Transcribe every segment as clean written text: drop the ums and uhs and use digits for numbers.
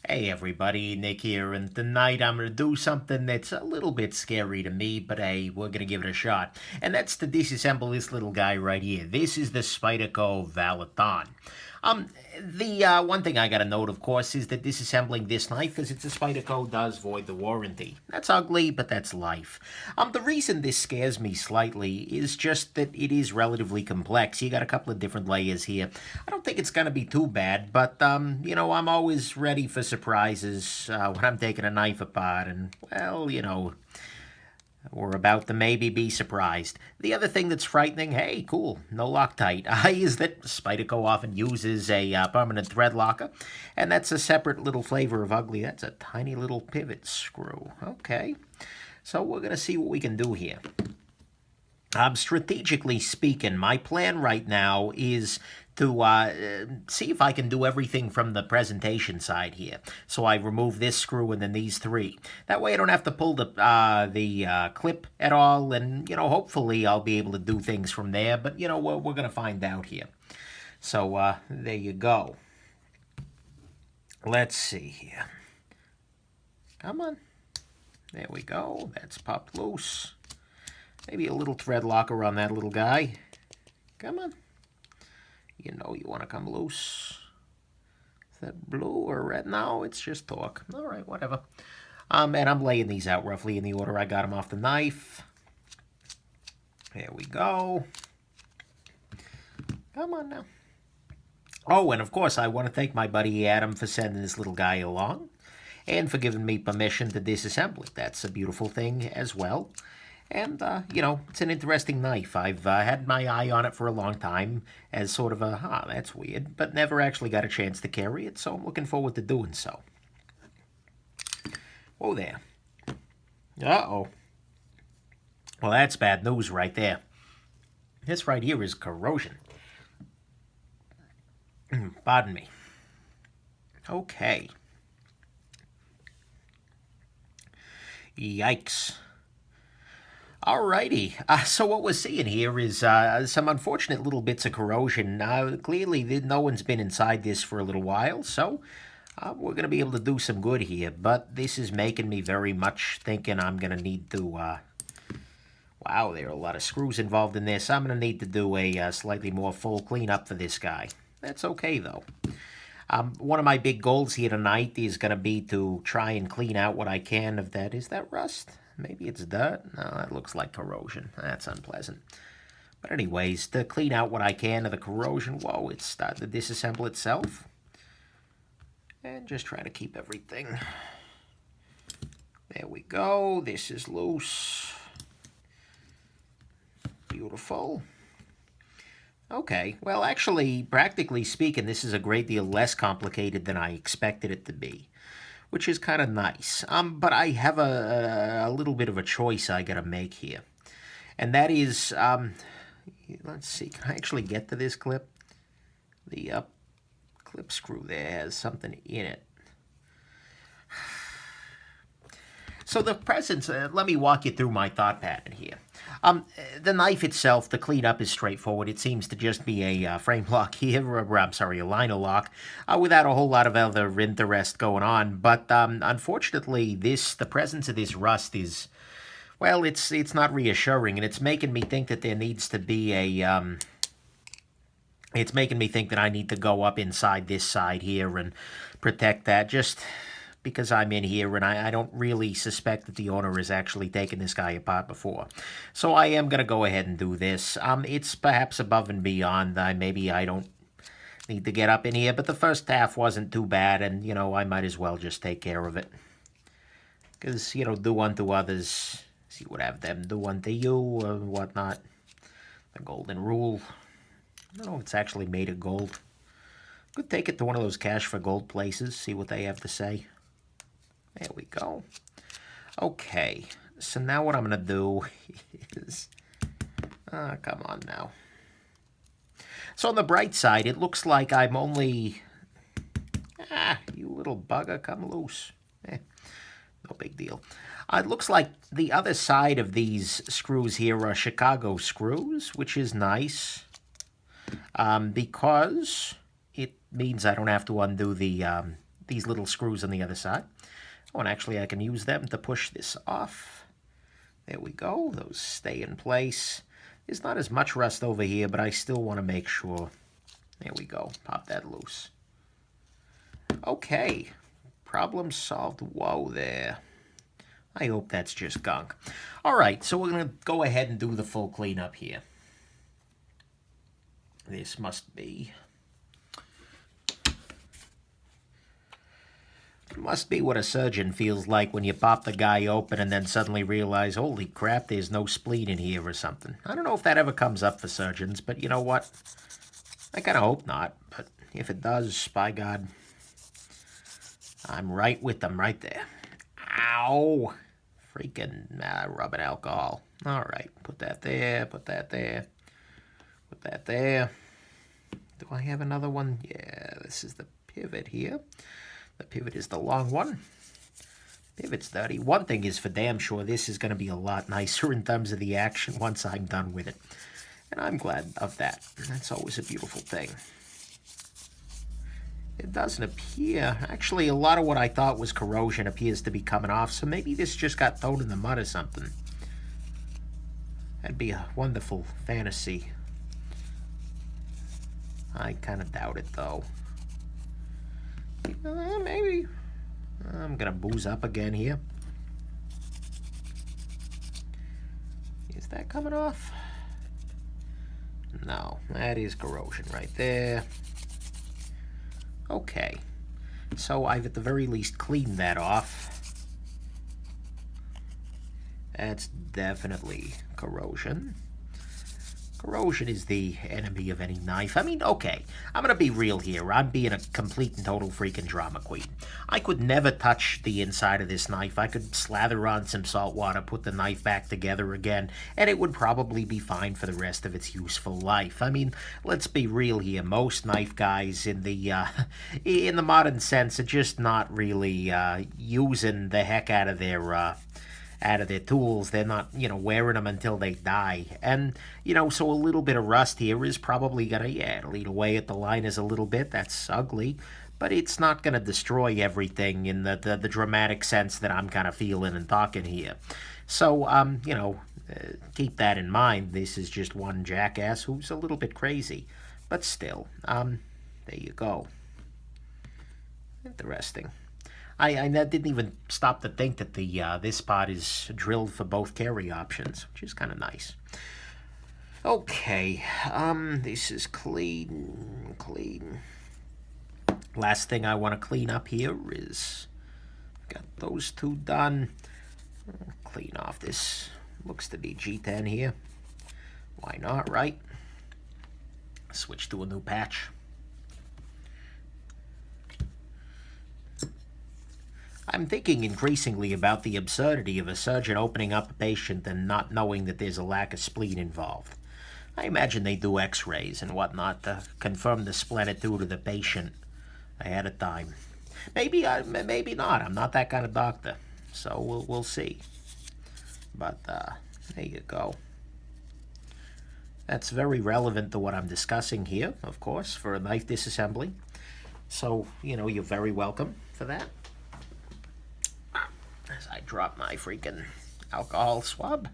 Hey everybody, Nick here, and tonight I'm going to do something that's a little bit scary to me, but hey, we're going to give it a shot. And that's to disassemble this little guy right here. This is the Spyderco Valloton. Um, the one thing I got to note, of course, is that disassembling this knife, because it's a Spyderco, does void the warranty. That's ugly, but that's life. The reason this scares me slightly is just that it is relatively complex. You got a couple of different layers here. I don't think it's going to be too bad, but, I'm always ready for surprises when I'm taking a knife apart, and, well, we're about to maybe be surprised. The other thing that's frightening, hey, cool, no Loctite, is that Spyderco often uses a permanent thread locker, and that's a separate little flavor of ugly. That's a tiny little pivot screw. Okay, so we're going to see what we can do here. Strategically speaking, my plan right now is to see if I can do everything from the presentation side here. So I remove this screw and then these three. That way I don't have to pull the clip at all, and, hopefully I'll be able to do things from there. But, we're going to find out here. So there you go. Let's see here. Come on. There we go. That's popped loose. Maybe a little thread locker on that little guy. Come on. You want to come loose. Is that blue or red? No, it's just torque. All right, whatever. And I'm laying these out roughly in the order I got them off the knife. There we go. Come on now. Oh, and of course, I want to thank my buddy Adam for sending this little guy along and for giving me permission to disassemble it. That's a beautiful thing as well. And, it's an interesting knife. I've had my eye on it for a long time as sort of a, that's weird, but never actually got a chance to carry it, so I'm looking forward to doing so. Whoa there. Uh-oh. Well, that's bad news right there. This right here is corrosion. Pardon me. Okay. Yikes. Alrighty, so what we're seeing here is some unfortunate little bits of corrosion. Clearly, no one's been inside this for a little while, so we're going to be able to do some good here. But this is making me very much thinking I'm going to need to... wow, there are a lot of screws involved in this. I'm going to need to do a slightly more full cleanup for this guy. That's okay, though. One of my big goals here tonight is going to be to try and clean out what I can of that. Is that rust? Maybe it's dirt? No, that looks like corrosion. That's unpleasant. But anyways, to clean out what I can of the corrosion, whoa, it's starting to disassemble itself. And just try to keep everything. There we go. This is loose. Beautiful. Okay, well, actually, practically speaking, this is a great deal less complicated than I expected it to be, which is kind of nice. But I have a little bit of a choice I got to make here. And that is, let's see, can I actually get to this clip? The clip screw there has something in it. So the presence, let me walk you through my thought pattern here. The knife itself, the cleanup is straightforward. It seems to just be a frame lock here, or I'm sorry, a liner lock, without a whole lot of other interest going on. But unfortunately, the presence of this rust is, well, it's not reassuring, and it's making me think that there needs to be a, it's making me think that I need to go up inside this side here and protect that, just because I'm in here and I don't really suspect that the owner has actually taken this guy apart before. So I am going to go ahead and do this. It's perhaps above and beyond. Maybe I don't need to get up in here, but the first half wasn't too bad, and, I might as well just take care of it. Because, do unto others, see what have them do unto you, or whatnot. The golden rule. I don't know if it's actually made of gold. Could take it to one of those cash for gold places, see what they have to say. There we go. Okay, so now what I'm going to do is... come on now. So on the bright side, it looks like I'm only... you little bugger, come loose. No big deal. It looks like the other side of these screws here are Chicago screws, which is nice. Because it means I don't have to undo the these little screws on the other side. Oh, and actually I can use them to push this off. There we go. Those stay in place. There's not as much rust over here, but I still want to make sure. There we go. Pop that loose. Okay. Problem solved. Whoa there. I hope that's just gunk. All right, so we're going to go ahead and do the full cleanup here. This must be what a surgeon feels like when you pop the guy open and then suddenly realize, holy crap, there's no spleen in here or something. I don't know if that ever comes up for surgeons, but you know what? I kind of hope not, but if it does, by God, I'm right with them right there. Ow! Freaking rubbing alcohol. All right, put that there, put that there, put that there. Do I have another one? Yeah, this is the pivot here. The pivot is the long one. Pivot's dirty. One thing is for damn sure, this is going to be a lot nicer in terms of the action once I'm done with it. And I'm glad of that. That's always a beautiful thing. It doesn't appear, actually a lot of what I thought was corrosion appears to be coming off, so maybe this just got thrown in the mud or something. That'd be a wonderful fantasy. I kind of doubt it though. Maybe. I'm gonna booze up again here. Is that coming off? No, that is corrosion right there. Okay, so I've at the very least cleaned that off. That's definitely corrosion. Corrosion is the enemy of any knife. I mean, okay, I'm going to be real here. I'm being a complete and total freaking drama queen. I could never touch the inside of this knife. I could slather on some salt water, put the knife back together again, and it would probably be fine for the rest of its useful life. I mean, let's be real here. Most knife guys in the modern sense are just not really using the heck out of their tools. They're not, wearing them until they die. And, so a little bit of rust here is probably going to, it'll eat away at the liners a little bit. That's ugly. But it's not going to destroy everything in the dramatic sense that I'm kind of feeling and talking here. So, keep that in mind. This is just one jackass who's a little bit crazy. But still, there you go. Interesting. I didn't even stop to think that this spot is drilled for both carry options, which is kind of nice. Okay, this is clean. Last thing I want to clean up here is, got those two done. Clean off this, looks to be G10 here. Why not, right? Switch to a new patch. I'm thinking increasingly about the absurdity of a surgeon opening up a patient and not knowing that there's a lack of spleen involved. I imagine they do x-rays and whatnot to confirm the splenitude of the patient ahead of time. Maybe not. I'm not that kind of doctor, so we'll see. But there you go. That's very relevant to what I'm discussing here, of course, for a knife disassembly. So, you're very welcome for that. As I drop my freaking alcohol swab.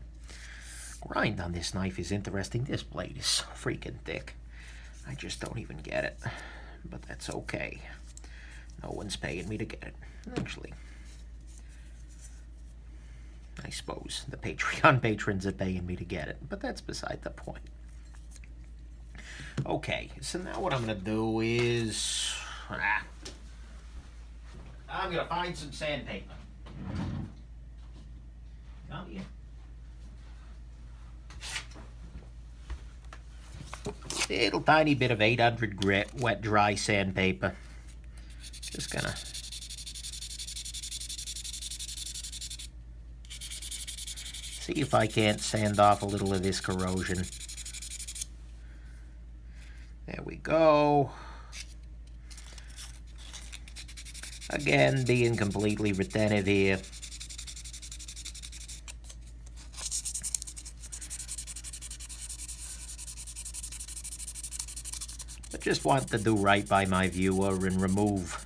Grind on this knife is interesting. This blade is so freaking thick. I just don't even get it. But that's okay. No one's paying me to get it. Actually, I suppose the Patreon patrons are paying me to get it. But that's beside the point. Okay, so now what I'm going to do is... I'm going to find some sandpaper. Come here. Little tiny bit of 800 grit wet dry sandpaper. Just gonna see if I can't sand off a little of this corrosion. There we go. Again, being completely retentive here. But just want to do right by my viewer and remove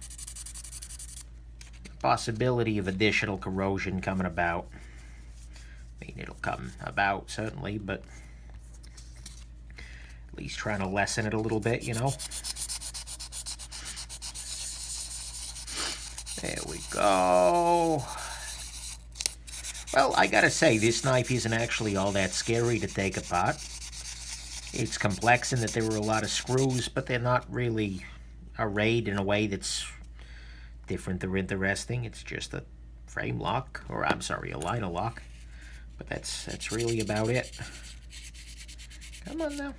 possibility of additional corrosion coming about. I mean, it'll come about, certainly, but at least trying to lessen it a little bit, you know. There we go. Well, I gotta say, this knife isn't actually all that scary to take apart. It's complex in that there were a lot of screws, but they're not really arrayed in a way that's different or interesting. It's just a frame lock, or I'm sorry, a liner lock. But that's really about it. Come on now.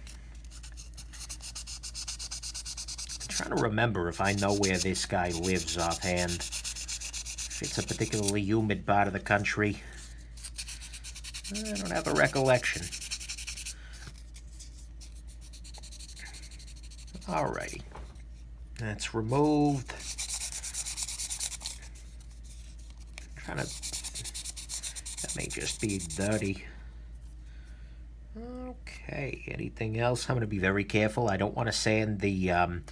I'm trying to remember if I know where this guy lives offhand. If it's a particularly humid part of the country. I don't have a recollection. Alrighty. That's removed. I'm trying to... That may just be dirty. Okay, anything else? I'm going to be very careful. I don't want to sand the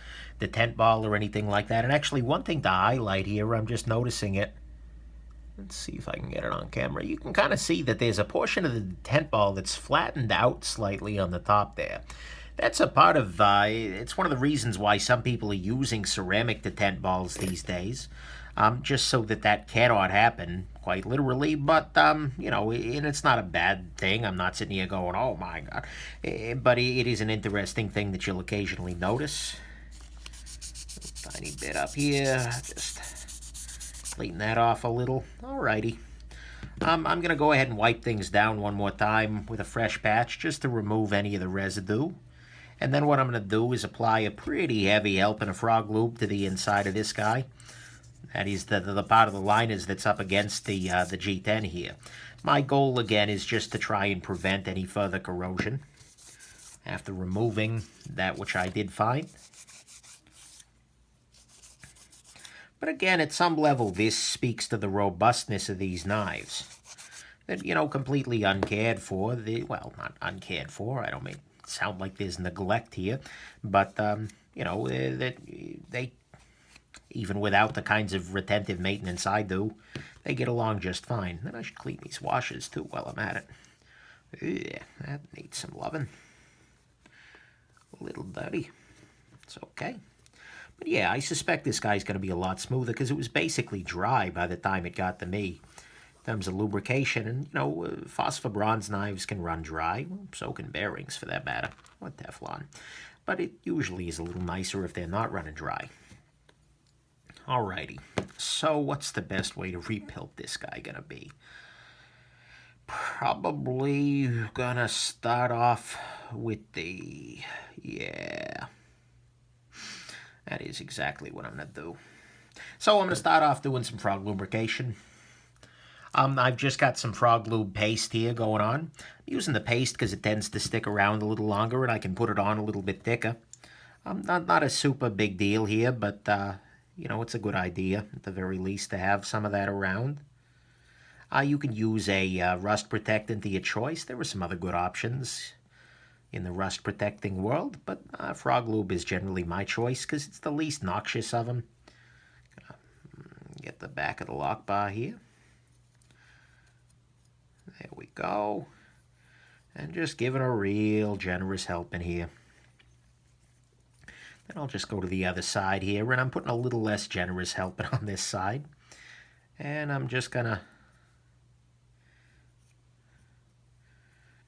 tent ball or anything like that. And actually, one thing to highlight here, I'm just noticing it. Let's see if I can get it on camera. You can kind of see that there's a portion of the tent ball that's flattened out slightly on the top there. That's a part of, it's one of the reasons why some people are using ceramic to tent balls these days. Just so that cannot happen, quite literally, but, you know, and it's not a bad thing. I'm not sitting here going, oh my God. But it is an interesting thing that you'll occasionally notice. A tiny bit up here, just clean that off a little. Alrighty. I'm going to go ahead and wipe things down one more time with a fresh patch just to remove any of the residue. And then what I'm going to do is apply a pretty heavy helping of frog lube to the inside of this guy. That is the part of the liners that's up against the G10 here. My goal, again, is just to try and prevent any further corrosion after removing that which I did find. But again, at some level, this speaks to the robustness of these knives. That, you know, completely uncared for. Well, not uncared for. I don't mean it sound like there's neglect here. But, you know, that they even without the kinds of retentive maintenance I do, they get along just fine. Then I should clean these washers, too, while I'm at it. Yeah, that needs some loving. A little dirty. It's okay. But yeah, I suspect this guy's going to be a lot smoother because it was basically dry by the time it got to me in terms of lubrication. And, you know, phosphor bronze knives can run dry. Well, so can bearings, for that matter, or Teflon. But it usually is a little nicer if they're not running dry. Alrighty, so what's the best way to rebuild this guy gonna be? Probably gonna start off with yeah, that is exactly what I'm gonna do. So I'm gonna start off doing some frog lubrication. I've just got some frog lube paste here going on. I'm using the paste because it tends to stick around a little longer and I can put it on a little bit thicker. Not a super big deal here, but you know, it's a good idea, at the very least, to have some of that around. You can use a rust protectant of your choice. There are some other good options in the rust protecting world, but frog lube is generally my choice because it's the least noxious of them. Get the back of the lock bar here. There we go. And just give it a real generous helping here. Then I'll just go to the other side here, and I'm putting a little less generous helping on this side. And I'm just going to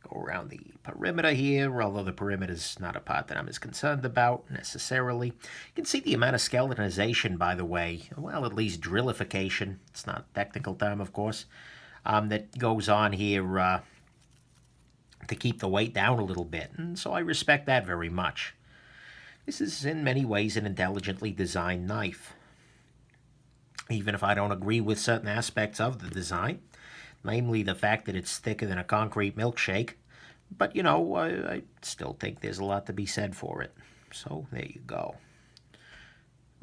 go around the perimeter here, although the perimeter is not a part that I'm as concerned about necessarily. You can see the amount of skeletonization, by the way, well, at least drillification, it's not a technical term, of course, that goes on here to keep the weight down a little bit. And so I respect that very much. This is in many ways an intelligently designed knife. Even if I don't agree with certain aspects of the design, namely the fact that it's thicker than a concrete milkshake, but you know, I still think there's a lot to be said for it. So there you go.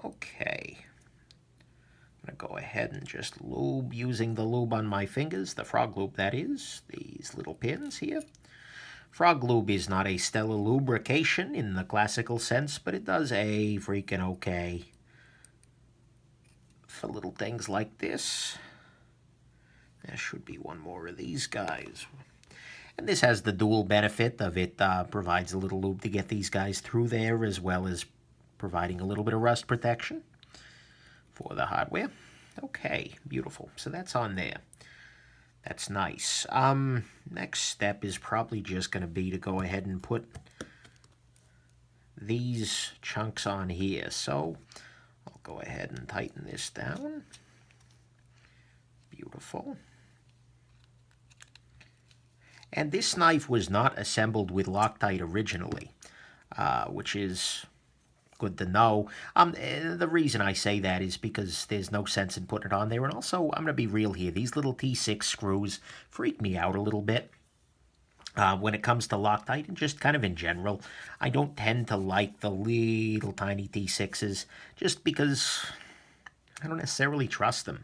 Okay. I'm going to go ahead and just lube using the lube on my fingers, the frog lube that is, these little pins here. Frog lube is not a stellar lubrication in the classical sense, but it does a freaking okay for little things like this. There should be one more of these guys. And this has the dual benefit of it provides a little loop to get these guys through there, as well as providing a little bit of rust protection for the hardware. Okay, beautiful. So that's on there. That's nice. Next step is probably just going to be to go ahead and put these chunks on here. So I'll go ahead and tighten this down. Beautiful. And this knife was not assembled with Loctite originally, which is good to know. The reason I say that is because there's no sense in putting it on there. And also, I'm going to be real here. These little T6 screws freak me out a little bit when it comes to Loctite, and just kind of in general. I don't tend to like the little tiny T6s just because I don't necessarily trust them.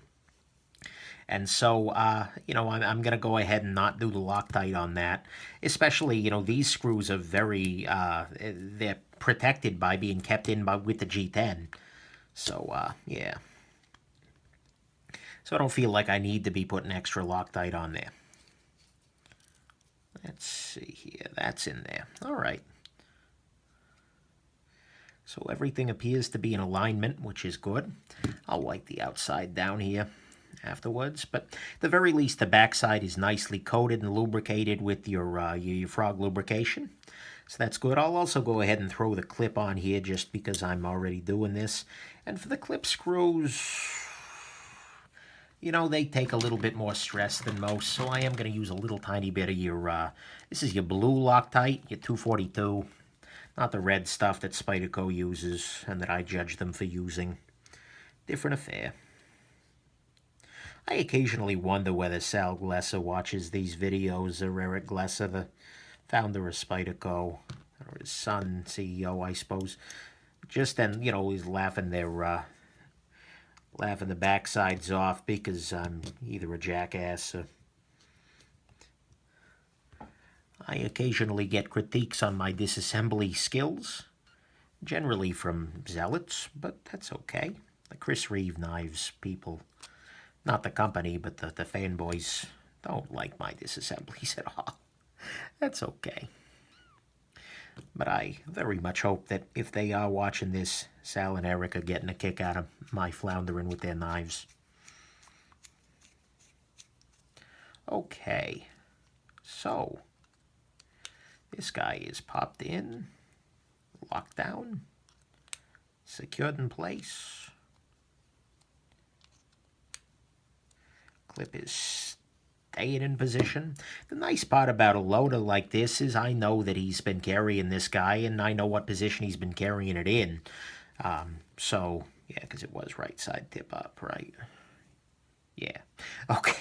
And so, you know, I'm going to go ahead and not do the Loctite on that. Especially, you know, these screws are very, they're protected by being kept in with the G10. So, yeah. So I don't feel like I need to be putting extra Loctite on there. Let's see here. That's in there. All right. So everything appears to be in alignment, which is good. I'll wipe the outside down here afterwards, but at the very least the backside is nicely coated and lubricated with your frog lubrication, so that's good. I'll also go ahead and throw the clip on here just because I'm already doing this. And for the clip screws, you know, they take a little bit more stress than most, so I am going to use a little tiny bit of your this is your blue Loctite, your 242, not the red stuff that Spyderco uses and that I judge them for using. Different affair. I occasionally wonder whether Sal Glesser watches these videos, or Eric Glesser, the founder of Spyderco, or his son, CEO, I suppose. Just then, you know, he's laughing their laughing the backsides off because I'm either a jackass or... I occasionally get critiques on my disassembly skills, generally from zealots, but that's okay. The Chris Reeve knives people... Not the company, but the fanboys don't like my disassemblies at all. That's okay. But I very much hope that if they are watching this, Sal and Eric are getting a kick out of my floundering with their knives. Okay. So, this guy is popped in, locked down, secured in place. Clip is staying in position. The nice part about a loader like this is I know that he's been carrying this guy, and I know what position he's been carrying it in. So, yeah, because it was right side tip up, right? Yeah. Okay.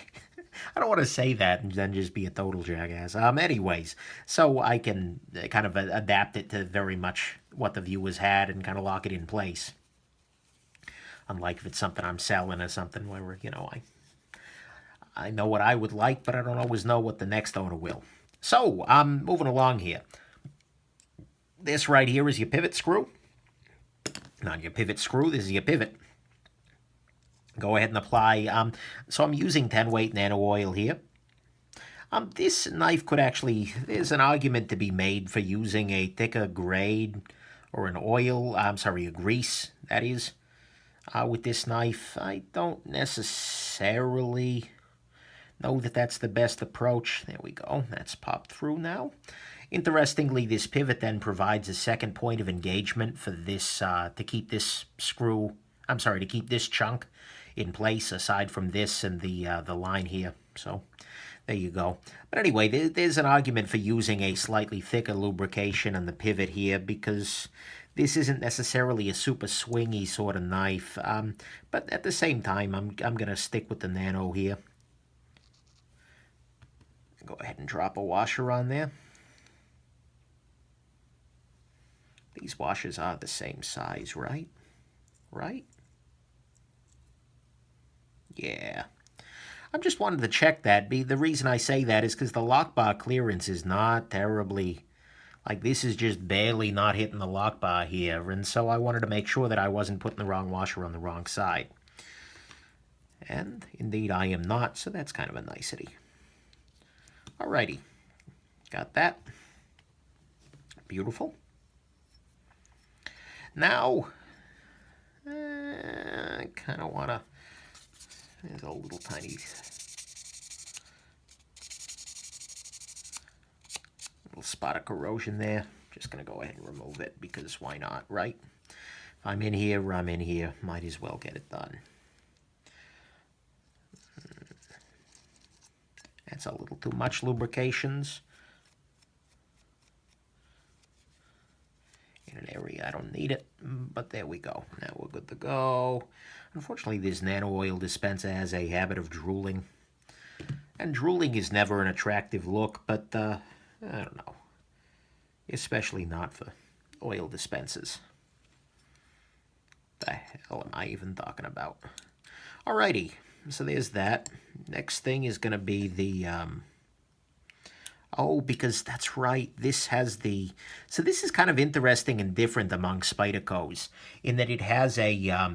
I don't want to say that and then just be a total jackass. Anyways, so I can kind of adapt it to very much what the viewers had and kind of lock it in place. Unlike if it's something I'm selling or something where, you know, I know what I would like, but I don't always know what the next owner will. So, I'm moving along here. This right here is your pivot screw. Not your pivot screw, this is your pivot. Go ahead and apply. So I'm using 10-weight nano oil here. This knife could actually, there's an argument to be made for using a thicker grade or an oil, a grease, that is, with this knife. I don't necessarily know that that's the best approach. There we go. That's popped through now. Interestingly, this pivot then provides a second point of engagement for this, to keep this to keep this chunk in place aside from this and the line here. So there you go. But anyway, there's an argument for using a slightly thicker lubrication on the pivot here because this isn't necessarily a super swingy sort of knife. But at the same time, I'm going to stick with the nano here. Go ahead and drop a washer on there. These washers are the same size, right? Right? Yeah. I just wanted to check that. The reason I say that is because the lock bar clearance is not terribly... Like, this is just barely not hitting the lock bar here. And so I wanted to make sure that I wasn't putting the wrong washer on the wrong side. And indeed I am not, so that's kind of a nicety. Alrighty, got that. Beautiful. Now, I kind of want to, there's a little tiny little spot of corrosion there. Just going to go ahead and remove it because why not, right? If I'm in here, I'm in here. Might as well get it done. That's a little too much lubrications in an area I don't need it, but there we go. Now we're good to go. Unfortunately, this nano oil dispenser has a habit of drooling. And drooling is never an attractive look, but I don't know. Especially not for oil dispensers. The hell am I even talking about? Alrighty, so there's that. Next thing is going to be the... oh, because that's right. This has the... So this is kind of interesting and different among Spydercos in that it has a...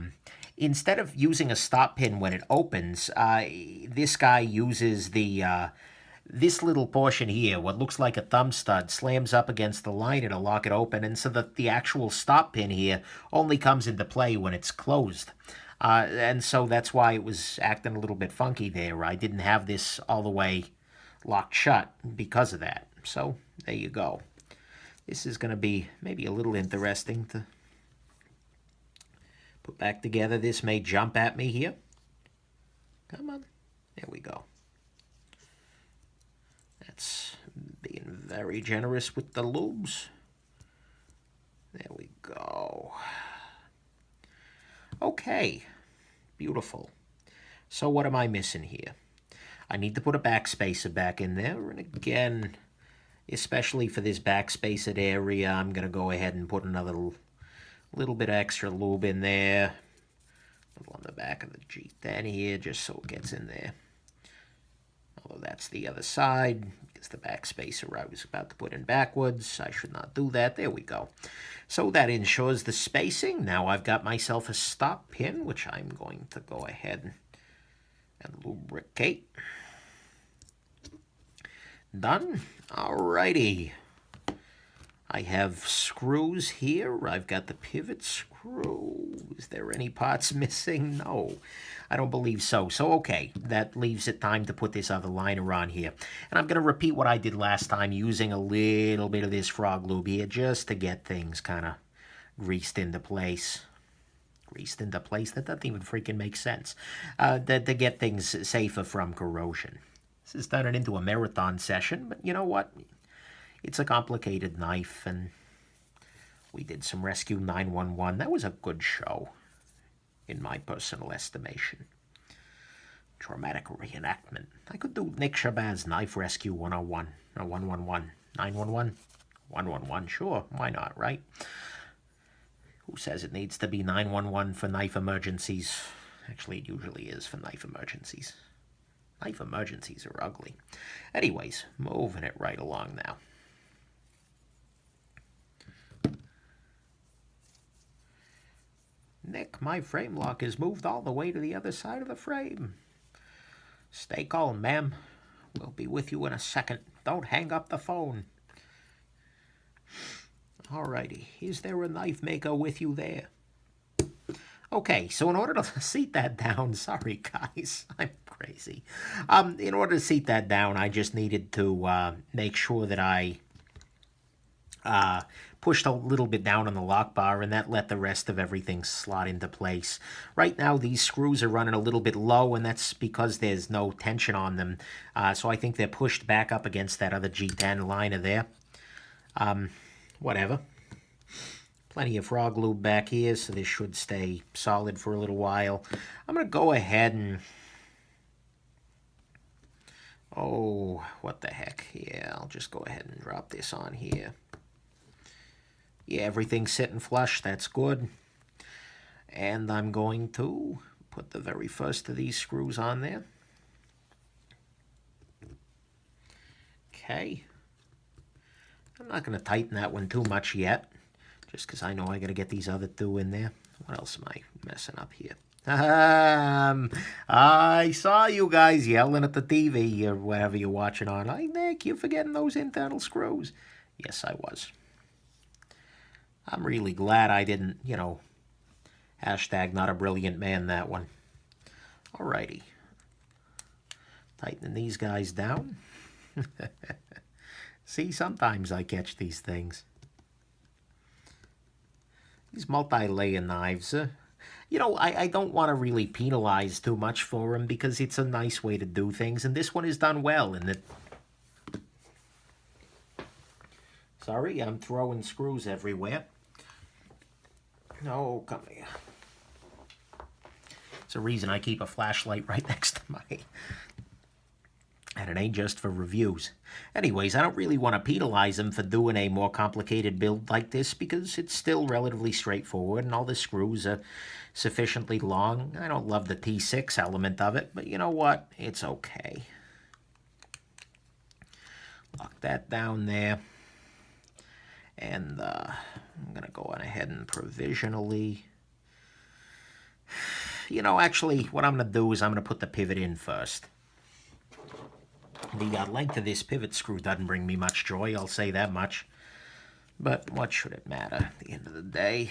instead of using a stop pin when it opens, this guy uses the... this little portion here, what looks like a thumb stud, slams up against the line to lock it open, and so that the actual stop pin here only comes into play when it's closed. And so that's why it was acting a little bit funky there. I didn't have this all the way locked shut because of that. So there you go. This is going to be maybe a little interesting to put back together. This may jump at me here. Come on. There we go. That's being very generous with the lubes. There we go. Okay. Beautiful. So what am I missing here? I need to put a backspacer back in there. And again, especially for this backspacer area, I'm going to go ahead and put another little bit of extra lube in there. On the back of the G10 here, just so it gets in there. Although that's the other side, because the backspacer I was about to put in backwards. I should not do that. There we go. So that ensures the spacing. Now I've got myself a stop pin, which I'm going to go ahead and lubricate. Done. Alrighty. I have screws here. I've got the pivot screw. Is there any parts missing? No, I don't believe so. So, okay, that leaves it time to put this other liner on here. And I'm going to repeat what I did last time, using a little bit of this frog lube here just to get things kind of greased into place. Greased into place? That doesn't even freaking make sense. To get things safer from corrosion. This is turning into a marathon session, but you know what? It's a complicated knife, and we did some Rescue 911. That was a good show, in my personal estimation. Dramatic reenactment. I could do Nick Shabazz Knife Rescue 101, or 111, 911, 111, sure, why not, right? Who says it needs to be 911 for knife emergencies? Actually, it usually is for knife emergencies. Knife emergencies are ugly. Anyways, moving it right along now. Nick, my frame lock is moved all the way to the other side of the frame. Stay calm, ma'am. We'll be with you in a second. Don't hang up the phone. Alrighty, is there a knife maker with you there? Okay, so in order to seat that down, sorry guys, I'm crazy. In order to seat that down, I just needed to make sure that I pushed a little bit down on the lock bar, and that let the rest of everything slot into place. Right now, these screws are running a little bit low, and that's because there's no tension on them. So I think they're pushed back up against that other G10 liner there. Whatever. Plenty of frog lube back here, so this should stay solid for a little while. I'm going to go ahead and... oh, what the heck. Yeah, I'll just go ahead and drop this on here. Yeah, everything's sitting flush. That's good. And I'm going to put the very first of these screws on there. Okay. I'm not going to tighten that one too much yet, just because I know I got to get these other two in there. What else am I messing up here? I saw you guys yelling at the TV or whatever you're watching on. Hey, Nick, you're forgetting those internal screws. Yes, I was. I'm really glad I didn't, hashtag not a brilliant man, that one. Alrighty. Tightening these guys down. See, sometimes I catch these things. These multi-layer knives, I don't want to really penalize too much for them because it's a nice way to do things, and this one is done well. Sorry, I'm throwing screws everywhere. No, come here. It's a reason I keep a flashlight right next to my... And it ain't just for reviews. Anyways, I don't really want to penalize them for doing a more complicated build like this because it's still relatively straightforward and all the screws are sufficiently long. I don't love the T6 element of it, but you know what? It's okay. Lock that down there. And I'm going to go on ahead and provisionally... actually, what I'm going to do is I'm going to put the pivot in first. The length of this pivot screw doesn't bring me much joy, I'll say that much. But what should it matter at the end of the day?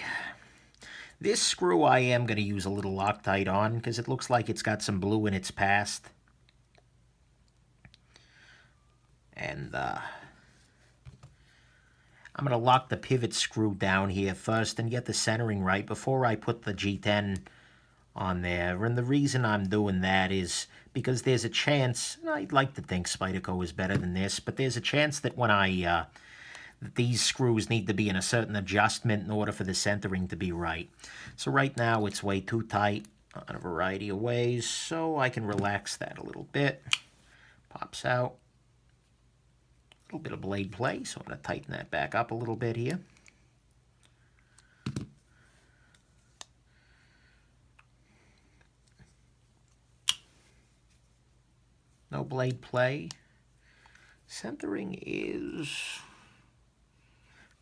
This screw I am going to use a little Loctite on because it looks like it's got some blue in its past. And I'm going to lock the pivot screw down here first and get the centering right before I put the G10 on there. And the reason I'm doing that is because there's a chance, I'd like to think Spyderco is better than this, but there's a chance that when these screws need to be in a certain adjustment in order for the centering to be right. So right now it's way too tight in a variety of ways, so I can relax that a little bit. Pops out. A little bit of blade play, so I'm going to tighten that back up a little bit here. No blade play. Centering is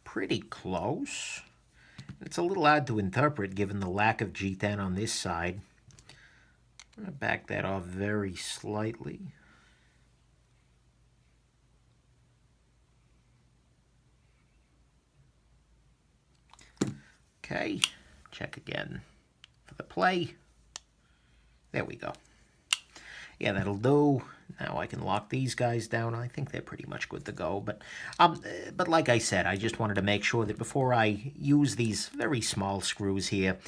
pretty close. It's a little hard to interpret given the lack of G10 on this side. I'm going to back that off very slightly. Okay, check again for the play. There we go. Yeah, that'll do. Now I can lock these guys down. I think they're pretty much good to go. But like I said, I just wanted to make sure that before I use these very small screws here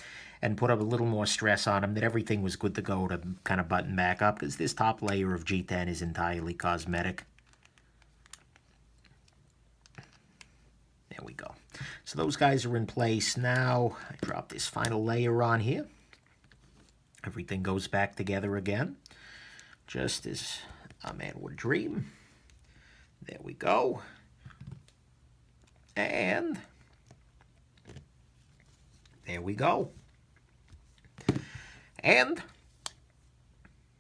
and put up a little more stress on them, that everything was good to go to kind of button back up, because this top layer of G10 is entirely cosmetic. There we go. So those guys are in place. Now I drop this final layer on here. Everything goes back together again, just as a man would dream. There we go. And there we go. And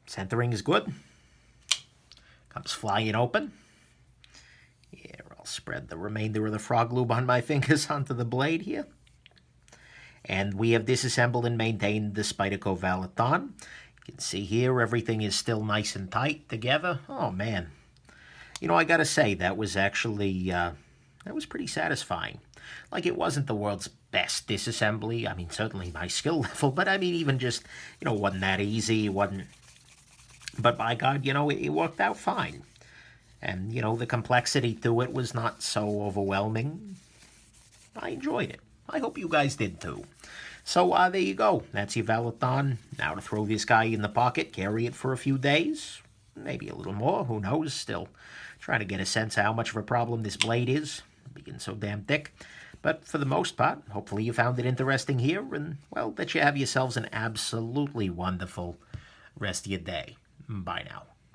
centering is good. Comes flying open. Here, I'll spread the remainder of the frog lube on my fingers onto the blade here. And we have disassembled and maintained the Spyderco Valloton. You can see here everything is still nice and tight together. Oh man, I gotta say that was actually that was pretty satisfying. Like, it wasn't the world's best disassembly. I mean, certainly my skill level, but I mean, even just wasn't that easy. It wasn't, but by God, it worked out fine. And the complexity to it was not so overwhelming. I enjoyed it. I hope you guys did too. So there you go. That's your Valloton. Now to throw this guy in the pocket, carry it for a few days, maybe a little more, who knows. Still trying to get a sense of how much of a problem this blade is, being so damn thick. But for the most part, hopefully you found it interesting here, and, well, that you have yourselves an absolutely wonderful rest of your day. Bye now.